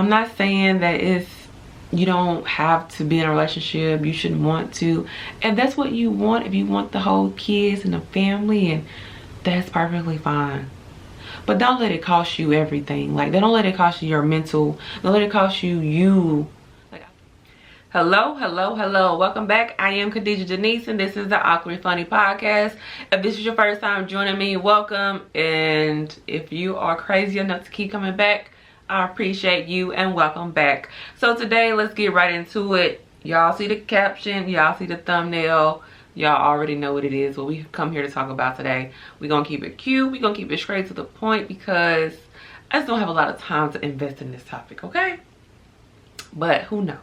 I'm not saying that you don't have to be in a relationship, you shouldn't want to. And that's what you want, if you want the whole kids and the family, and that's perfectly fine. But don't let it cost you everything. Like, don't let it cost you your mental, don't let it cost you. Like, hello. Welcome back. I am Khadijah Janice, and this is the Awkward Funny Podcast. If this is your first time joining me, welcome. And if you are crazy enough to keep coming back, I appreciate you and welcome back. So today, let's get right into it. Y'all see the caption, y'all see the thumbnail. Y'all already know what it is, what we come here to talk about today. We're gonna keep it cute, we're gonna keep it straight to the point, because I just don't have a lot of time to invest in this topic, okay? But who knows?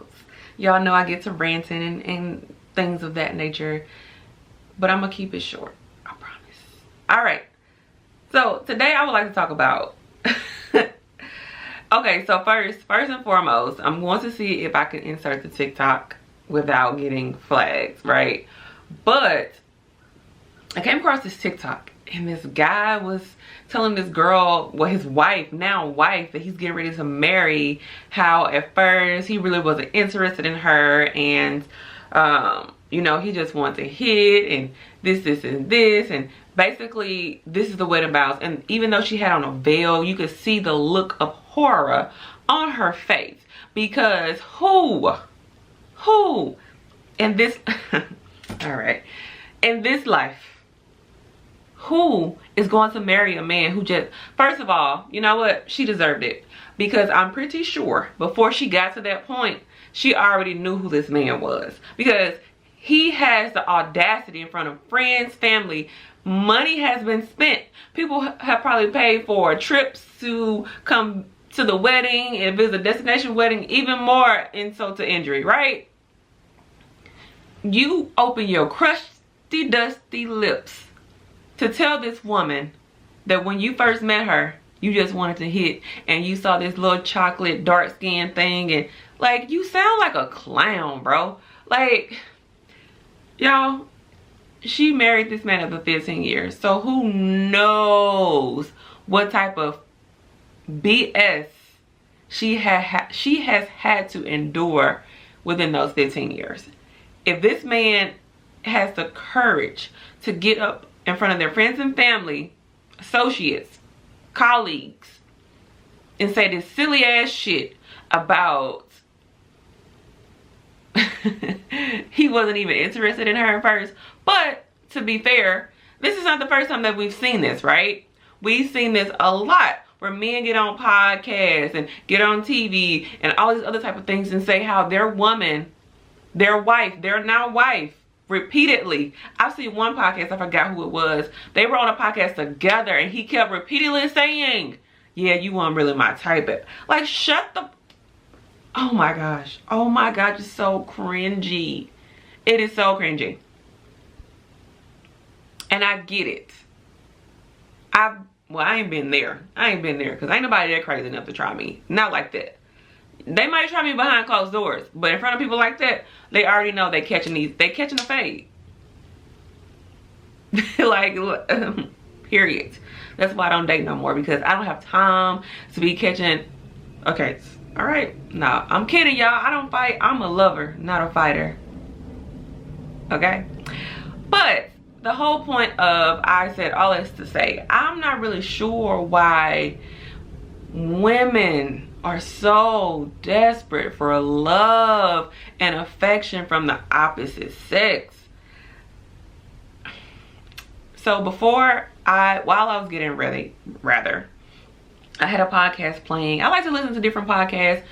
Y'all know I get to ranting and things of that nature, but I'm gonna keep it short, I promise. All right, so today I would like to talk about okay, so first and foremost, I'm going to see if I can insert the TikTok without getting flags, right? But I came across this TikTok, and this guy was telling this girl, well, his wife, now wife, that he's getting ready to marry, how at first he really wasn't interested in her, and you know, he just wanted to hit, and this and this, and basically this is the way to bounce. And even though she had on a veil, you could see the look of horror on her face, because who in this all right, in this life, who is going to marry a man who just, first of all, you know what, she deserved it, because I'm pretty sure before she got to that point, she already knew who this man was, because he has the audacity in front of friends, family. Money has been spent. People have probably paid for trips to come to the wedding, if it's a destination wedding, even more insult to injury, right? You open your crusty, dusty lips to tell this woman that when you first met her, you just wanted to hit, and you saw this little chocolate dark skin thing, and like, you sound like a clown, bro. Like, y'all, she married this man after 15 years. So who knows what type of BS she has had to endure within those 15 years. If this man has the courage to get up in front of their friends and family, associates, colleagues, and say this silly ass shit about he wasn't even interested in her at first. But to be fair, this is not the first time that we've seen this, right? We've seen this a lot, where men get on podcasts and get on TV and all these other type of things and say how their woman, their wife, their now wife, repeatedly. I've seen one podcast, I forgot who it was. They were on a podcast together, and he kept repeatedly saying, yeah, you weren't really my type. Like, shut the, oh my gosh, it's so cringy. It is so cringy. And I get it. Well, I ain't been there. Because ain't nobody that crazy enough to try me. Not like that. They might try me behind closed doors, but in front of people like that, they already know they catching the fade. Like, period. That's why I don't date no more, because I don't have time to be catching. Okay, all right. No, I'm kidding, y'all. I don't fight. I'm a lover, not a fighter. Okay? But the whole point of, I said all this to say, I'm not really sure why women are so desperate for love and affection from the opposite sex. So while I was getting ready, I had a podcast playing. I like to listen to different podcasts,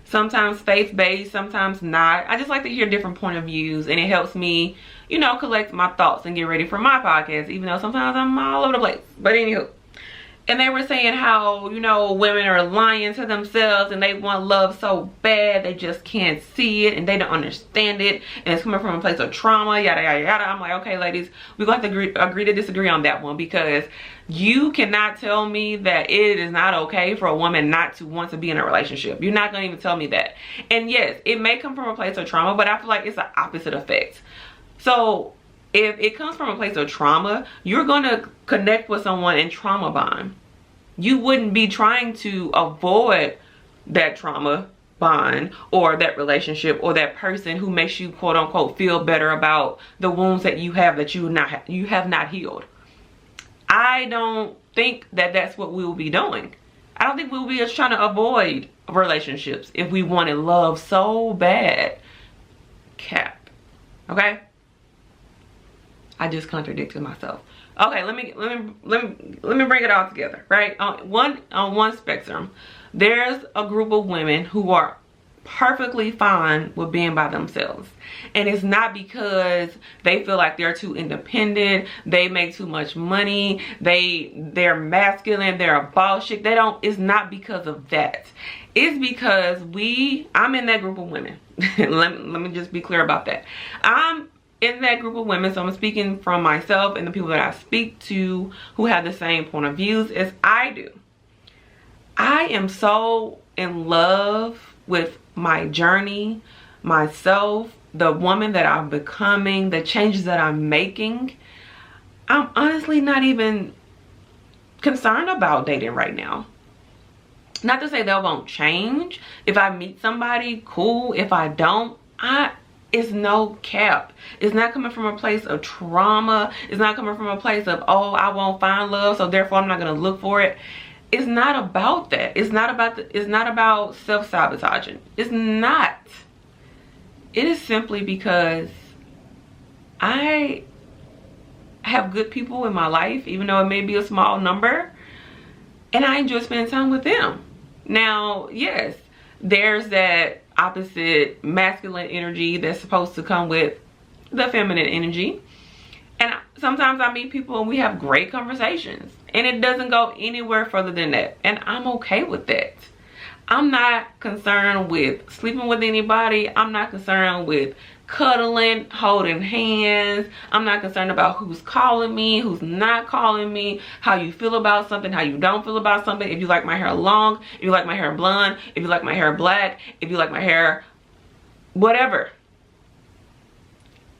sometimes faith-based, sometimes not. I just like to hear different point of views, and it helps me, you know, collect my thoughts and get ready for my podcast, even though sometimes I'm all over the place. But anywho, and they were saying how, you know, women are lying to themselves, and they want love so bad they just can't see it, and they don't understand it, and it's coming from a place of trauma, yada yada yada. I'm like, okay, ladies, we're going to have to agree to disagree on that one, because you cannot tell me that it is not okay for a woman not to want to be in a relationship. You're not going to even tell me that. And yes, it may come from a place of trauma, but I feel like it's the opposite effect. So if it comes from a place of trauma, you're going to connect with someone in trauma bond. You wouldn't be trying to avoid that trauma bond or that relationship or that person who makes you quote unquote feel better about the wounds that you have that you have not healed. I don't think that that's what we will be doing. I don't think we'll be just trying to avoid relationships if we wanted love so bad. Cap. Okay? I just contradicted myself. Okay, let me bring it all together, right? On one spectrum, there's a group of women who are perfectly fine with being by themselves, and it's not because they feel like they're too independent, they make too much money, they're masculine, they're a boss chick. It's not because of that. It's because I'm in that group of women. let me just be clear about that. I'm in that group of women, so I'm speaking from myself and the people that I speak to who have the same point of views as I do. I am so in love with my journey, myself, the woman that I'm becoming, the changes that I'm making. I'm honestly not even concerned about dating right now. Not to say that won't change. If I meet somebody, cool. If I don't, it's no cap. It's not coming from a place of trauma. It's not coming from a place of, oh, I won't find love, so therefore I'm not gonna look for it. It's not about that. It's not about self-sabotaging. It's not. It is simply because I have good people in my life, even though it may be a small number, and I enjoy spending time with them. Now, yes, there's that opposite masculine energy that's supposed to come with the feminine energy. And sometimes I meet people and we have great conversations, and it doesn't go anywhere further than that. And I'm okay with that. I'm not concerned with sleeping with anybody. I'm not concerned with cuddling, holding hands. I'm not concerned about who's calling me, who's not calling me, how you feel about something, how you don't feel about something. If you like my hair long, if you like my hair blonde, if you like my hair black, if you like my hair whatever.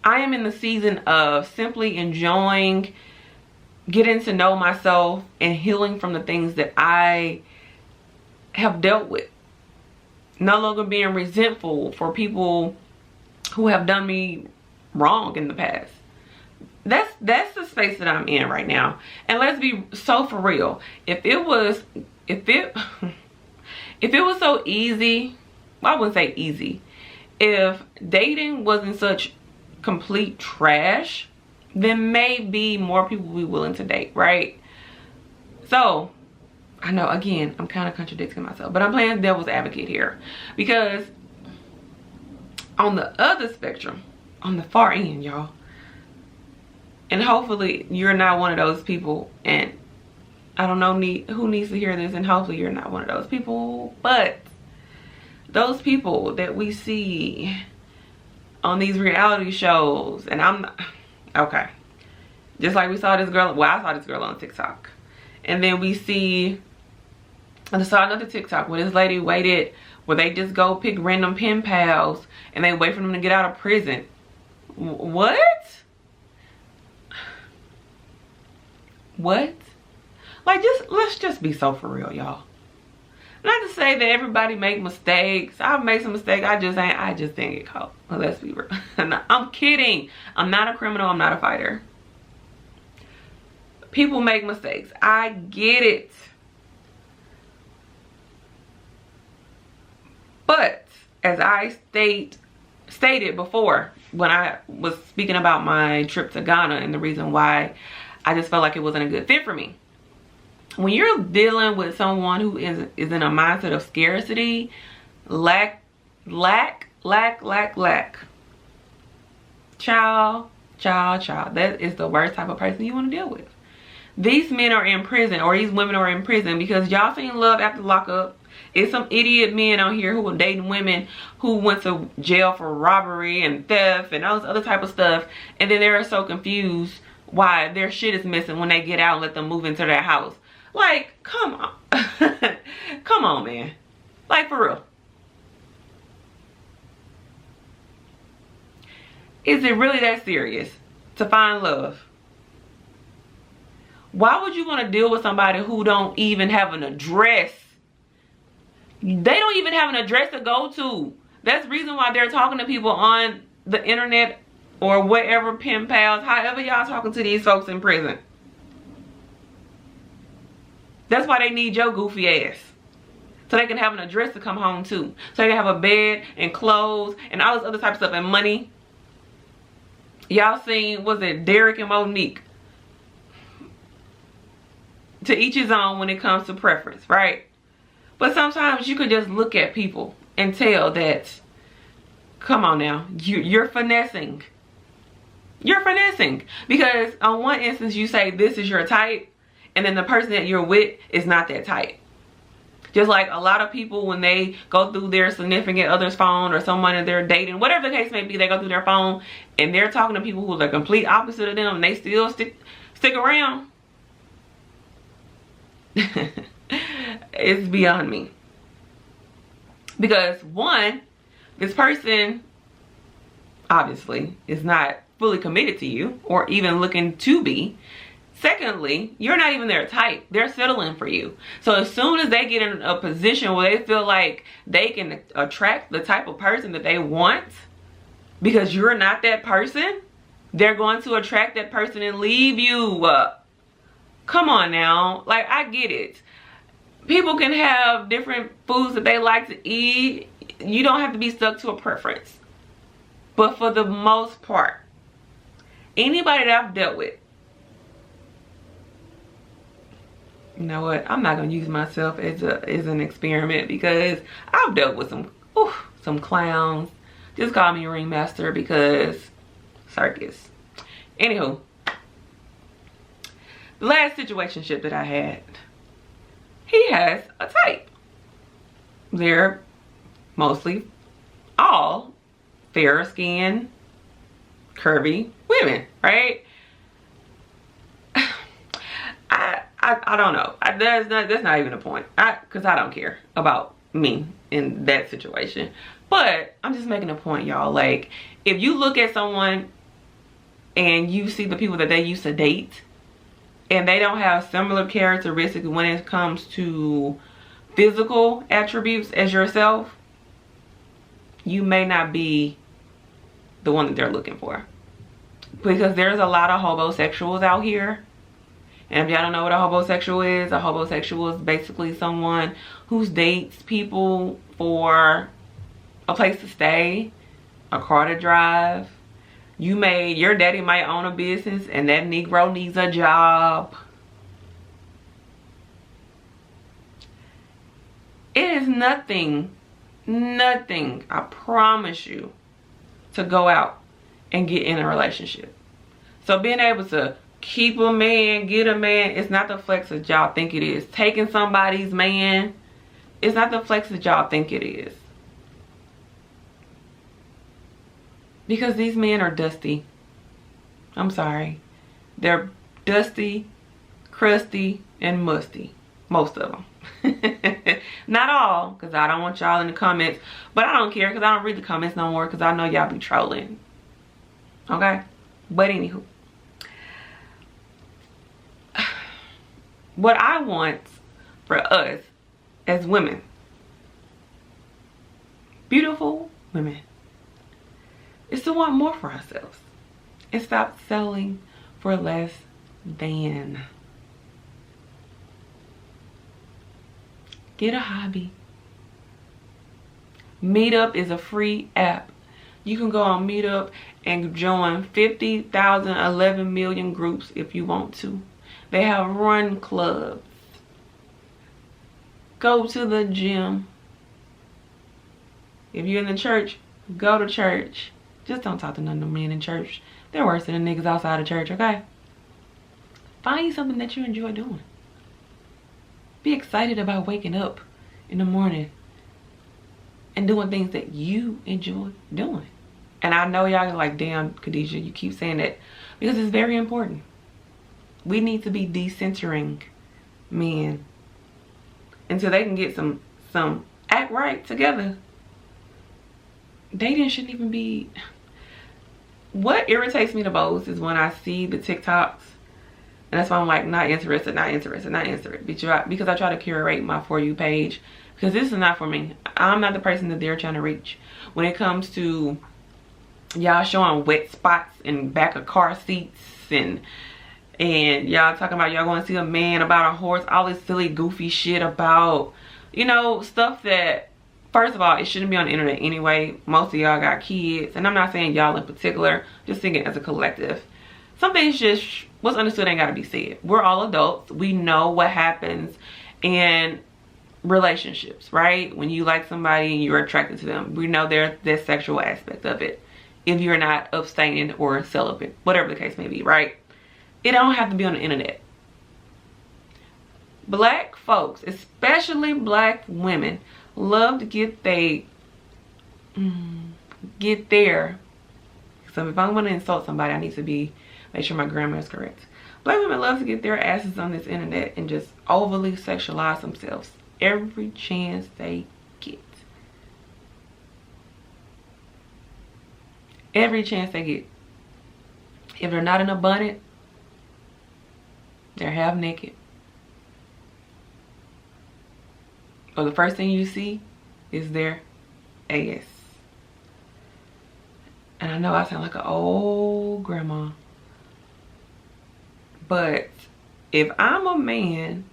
I am in the season of simply enjoying getting to know myself and healing from the things that I have dealt with. No longer being resentful for people who have done me wrong in the past. That's the space that I'm in right now. And let's be so for real. If it was so easy, well, I wouldn't say easy. If dating wasn't such complete trash, then maybe more people will be willing to date, right? So I know, again, I'm kind of contradicting myself, but I'm playing devil's advocate here, because on the other spectrum, on the far end, y'all, and hopefully you're not one of those people, and I don't know who needs to hear this, and hopefully you're not one of those people, but those people that we see on these reality shows, and I'm not, okay, just like we saw this girl, well, I saw this girl on TikTok, and then I saw another TikTok where this lady waited, where they just go pick random pen pals and they wait for them to get out of prison. What? Like, let's just be so for real, y'all. Not to say that everybody make mistakes. I've made some mistakes. I just didn't get caught. Well, let's be real. I'm kidding. I'm not a criminal. I'm not a fighter. People make mistakes. I get it. But as I stated before, when I was speaking about my trip to Ghana and the reason why I just felt like it wasn't a good fit for me. When you're dealing with someone who is in a mindset of scarcity, lack, child, that is the worst type of person you want to deal with. These men are in prison, or these women are in prison because y'all seen love after lockup. It's some idiot men out here who are dating women who went to jail for robbery and theft and all this other type of stuff, and then they're so confused why their shit is missing when they get out and let them move into their house. Like, come on. Come on, man. Like, for real. Is it really that serious to find love? Why would you want to deal with somebody who don't even have an address They don't even have an address to go to. That's the reason why they're talking to people on the internet or whatever, pen pals, however y'all talking to these folks in prison. That's why they need your goofy ass. So they can have an address to come home to. So they can have a bed and clothes and all this other type of stuff and money. Y'all seen, was it Derek and Monique? To each his own when it comes to preference, right? But sometimes you could just look at people and tell that, come on now, you're finessing. You're finessing. Because on one instance you say this is your type, and then the person that you're with is not that type. Just like a lot of people, when they go through their significant other's phone or someone that they're dating, whatever the case may be, they go through their phone and they're talking to people who are the complete opposite of them and they still stick around. It's beyond me. Because one, this person obviously is not fully committed to you or even looking to be. Secondly, you're not even their type. They're settling for you. So as soon as they get in a position where they feel like they can attract the type of person that they want, because you're not that person, they're going to attract that person and leave you. Come on now. Like, I get it. People can have different foods that they like to eat. You don't have to be stuck to a preference. But for the most part, anybody that I've dealt with, you know what, I'm not gonna use myself as an experiment, because I've dealt with some clowns. Just call me a ringmaster, because circus. Anywho, the last situationship that I had, he has a type. They're mostly all fair skinned, curvy women, right? I don't know. That's not even a point. Because I don't care about me in that situation. But I'm just making a point, y'all. Like, if you look at someone and you see the people that they used to date, and they don't have similar characteristics when it comes to physical attributes as yourself, you may not be the one that they're looking for. Because there's a lot of homosexuals out here. And if y'all don't know what a homosexual is basically someone who dates people for a place to stay, a car to drive. Your daddy might own a business and that Negro needs a job. It is nothing, I promise you, to go out and get in a relationship. So being able to keep a man, get a man, it's not the flex that y'all think it is. Taking somebody's man, it's not the flex that y'all think it is. Because these men are dusty. I'm sorry. They're dusty, crusty, and musty. Most of them. Not all, because I don't want y'all in the comments. But I don't care, because I don't read the comments no more, because I know y'all be trolling. Okay? But anywho. What I want for us as women, beautiful women, is to want more for ourselves and stop settling for less than. Get a hobby. Meetup is a free app. You can go on Meetup and join 50,000, 11 million groups if you want to. They have run clubs. Go to the gym. If you're in the church, go to church. Just don't talk to none of them men in church. They're worse than the niggas outside of church, okay? Find something that you enjoy doing. Be excited about waking up in the morning and doing things that you enjoy doing. And I know y'all are like, damn, Khadijah, you keep saying that, because it's very important. We need to be decentering men until they can get some act right together. Dating shouldn't even be. What irritates me the most is when I see the TikToks, and that's why I'm like, not interested. Because I try to curate my For You page, because this is not for me. I'm not the person that they're trying to reach. When it comes to y'all showing wet spots in back of car seats and y'all talking about y'all going to see a man about a horse, all this silly goofy shit about, you know, stuff that, first of all, it shouldn't be on the internet anyway. Most of y'all got kids, and I'm not saying y'all in particular, just thinking as a collective. Some things just, what's understood ain't gotta be said. We're all adults. We know what happens in relationships, right? When you like somebody and you're attracted to them, we know there's this sexual aspect of it. If you're not abstaining or celibate, whatever the case may be, right? It don't have to be on the internet. Black folks, especially black women, love to get their, so if I'm gonna insult somebody, I need to make sure my grammar is correct. Black women love to get their asses on this internet and just overly sexualize themselves every chance they get. Every chance they get. If they're not in a bonnet, they're half naked. Or the first thing you see is their ass. And I know I sound like an old grandma, but if I'm a man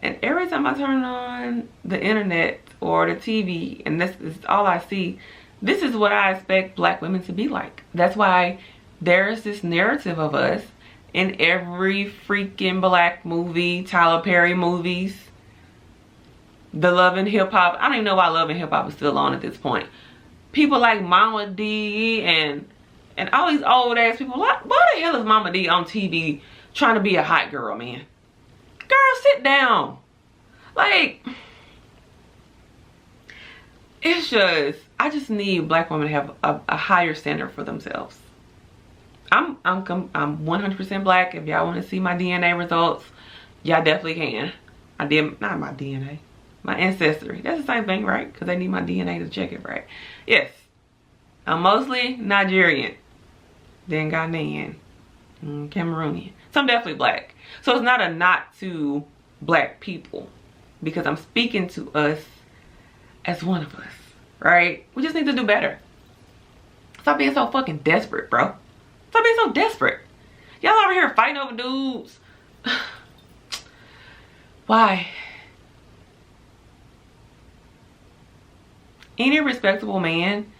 and every time I turn on the internet or the TV and this is all I see, this is what I expect black women to be like. That's why there's this narrative of us in every freaking black movie, Tyler Perry movies, the Love and Hip Hop. I don't even know why Love and Hip Hop is still on at this point. People like Mama D and all these old ass people. Why the hell is Mama D on TV trying to be a hot girl, man? Girl, sit down. Like, it's just, I just need black women to have a higher standard for themselves. I'm 100% black. If y'all want to see my DNA results, y'all definitely can. I did, not my DNA, my ancestry. That's the same thing, right? Because they need my DNA to check it, right? Yes. I'm mostly Nigerian, then Ghanaian, Cameroonian. So I'm definitely black. So it's not a knock to black people, because I'm speaking to us as one of us, right? We just need to do better. Stop being so fucking desperate, bro. Stop being so desperate. Y'all over here fighting over dudes. Why? Any respectable man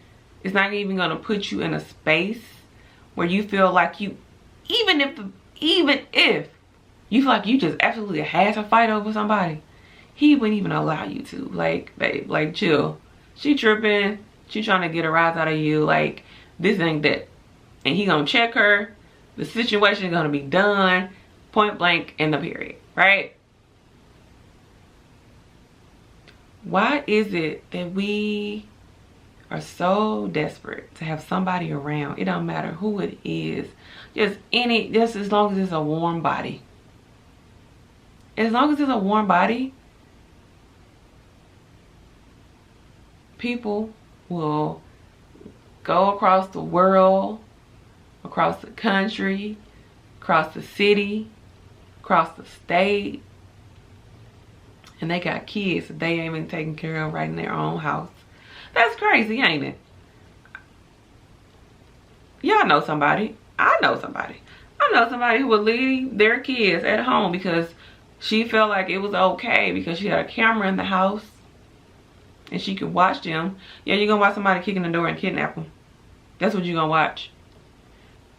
is not even gonna put you in a space where you feel like you, even if you feel like you just absolutely had to fight over somebody, he wouldn't even allow you to. Like, babe, like, chill. She tripping. She trying to get a rise out of you. Like, this ain't that. And he gonna check her. The situation is gonna be done. Point blank, end of period. Right? Why is it that we are so desperate to have somebody around? It don't matter who it is. Just as long as it's a warm body. As long as it's a warm body, people will go across the world, across the country, across the city, across the state, and they got kids that they ain't even taking care of right in their own house. That's crazy, ain't it? Y'all know somebody. I know somebody. I know somebody who would leave their kids at home because she felt like it was okay because she had a camera in the house and she could watch them. Yeah, you're gonna watch somebody kicking the door and kidnap them. That's what you're gonna watch.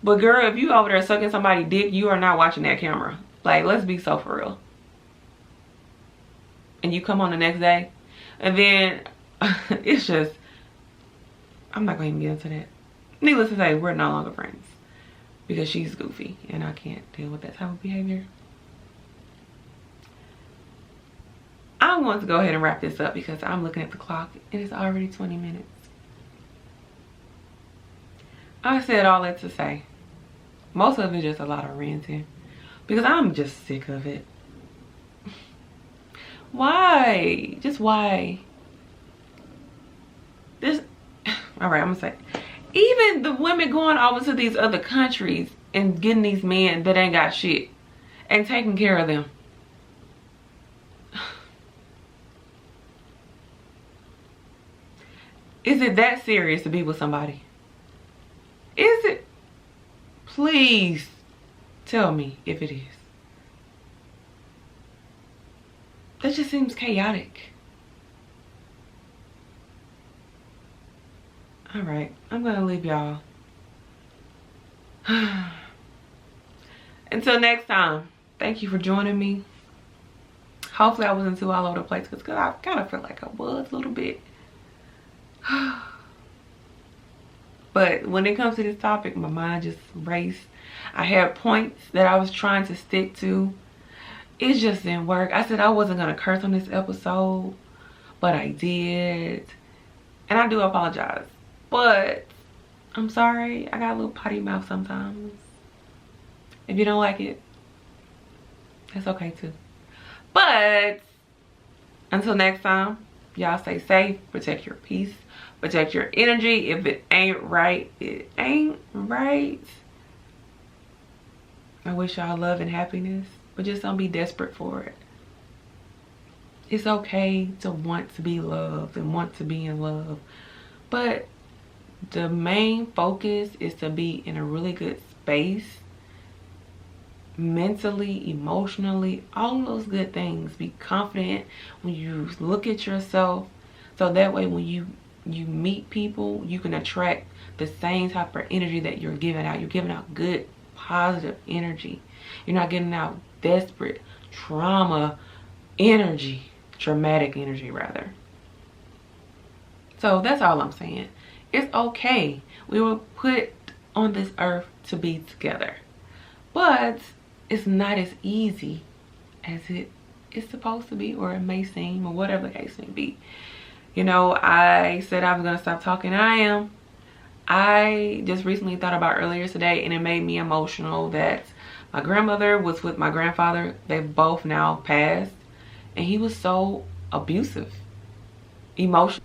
But girl, if you over there sucking somebody's dick, you are not watching that camera. Like, let's be so for real. And you come on the next day, and then it's just, I'm not going to even get into that. Needless to say, we're no longer friends because she's goofy and I can't deal with that type of behavior. I'm going to go ahead and wrap this up because I'm looking at the clock and it's already 20 minutes. I said all that to say, most of it is just a lot of ranting because I'm just sick of it. Why? Just why? This, all right, I'm gonna say, even the women going over to these other countries and getting these men that ain't got shit and taking care of them. Is it that serious to be with somebody? Is it? Please tell me if it is. That just seems chaotic. All right, I'm gonna leave y'all. Until next time, thank you for joining me. Hopefully I wasn't too all over the place, because I kind of feel like I was a little bit. But when it comes to this topic, my mind just raced. I had points that I was trying to stick to. It just didn't work. I said I wasn't gonna curse on this episode, but I did. And I do apologize. But I'm sorry, I got a little potty mouth sometimes. If you don't like it, that's okay too. But until next time, y'all stay safe, protect your peace, protect your energy. If it ain't right, it ain't right. I wish y'all love and happiness, but just don't be desperate for it. It's okay to want to be loved and want to be in love, but the main focus is to be in a really good space, mentally, emotionally, all of those good things. Be confident when you look at yourself, so that way when you meet people, you can attract the same type of energy that you're giving out. You're giving out good, positive energy. You're not giving out desperate trauma energy, traumatic energy rather. So that's all I'm saying. It's okay. We were put on this earth to be together, but it's not as easy as it is supposed to be, or it may seem, or whatever the case may be. You know, I said I was gonna stop talking, and I am. I just recently thought about earlier today, and it made me emotional that my grandmother was with my grandfather. They've both now passed, and he was so abusive, emotional.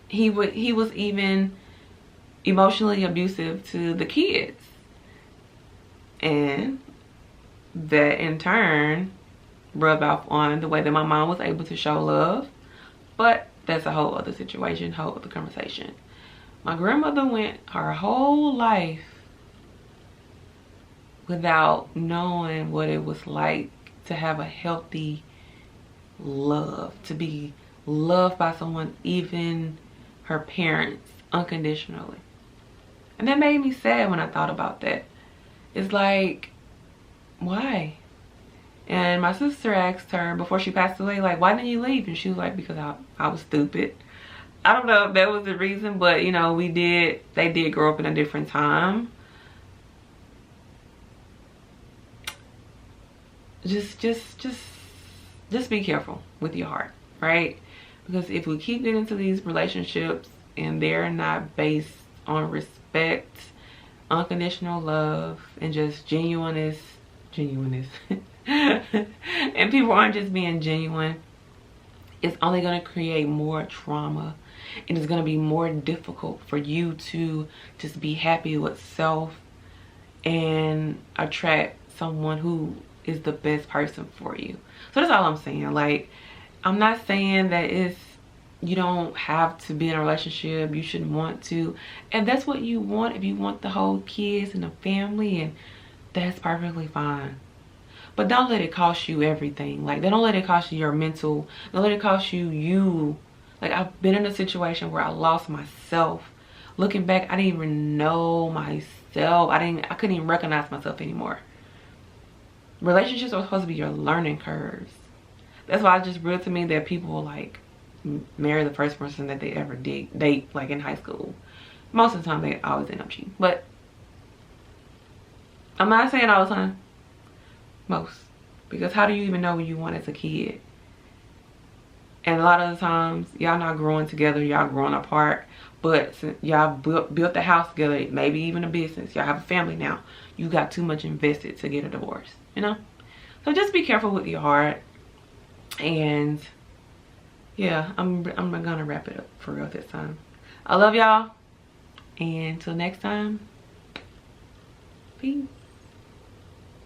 He was even emotionally abusive to the kids, and that in turn rubbed off on the way that my mom was able to show love. But that's a whole other situation, whole other conversation. My grandmother went her whole life without knowing what it was like to have a healthy love, to be loved by someone, even her parents, unconditionally. And that made me sad when I thought about that. It's like, why? And my sister asked her before she passed away, like, why didn't you leave? And she was like, because I was stupid. I don't know if that was the reason, but you know, they did grow up in a different time. Just be careful with your heart, right? Because if we keep getting into these relationships and they're not based on respect, unconditional love, and just genuineness, and people aren't just being genuine, it's only going to create more trauma, and it's going to be more difficult for you to just be happy with self and attract someone who is the best person for you. So that's all I'm saying. Like, I'm not saying that you don't have to be in a relationship, you shouldn't want to, and that's what you want. If you want the whole kids and the family, and that's perfectly fine. But don't let it cost you everything. Like, don't let it cost you your mental, don't let it cost you. Like, I've been in a situation where I lost myself. Looking back, I didn't even know myself. I couldn't even recognize myself anymore. Relationships are supposed to be your learning curves. That's why it's just real to me that people will like marry the first person that they ever date like in high school. Most of the time they always end up cheating, but I'm not saying all the time. Most, because how do you even know what you want as a kid? And a lot of the times y'all not growing together, y'all growing apart. But since y'all built the house together, maybe even a business, y'all have a family now, you got too much invested to get a divorce, you know? So just be careful with your heart. And yeah, I'm gonna wrap it up for real this time. I love y'all, and until next time, peace.